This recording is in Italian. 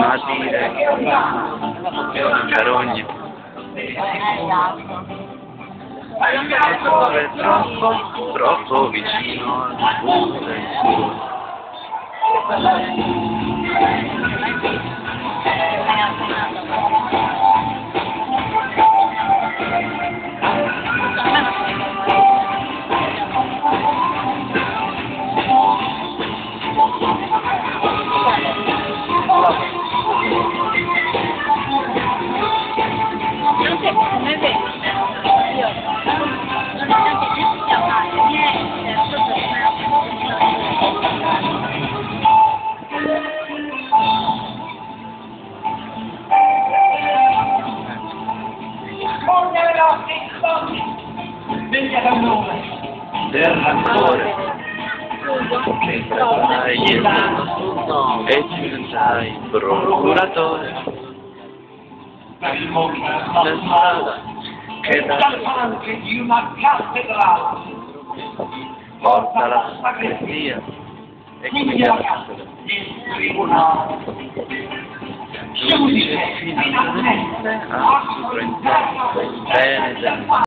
continua a dire che è una carogna. È troppo vicino al punto del suo. Dell'amore che farai e diventerai procuratore nella strada che da di una cattedrale porta alla sacrestia e quindi alla il tribunale. giudice finalmente a sovrintenere il bene del male.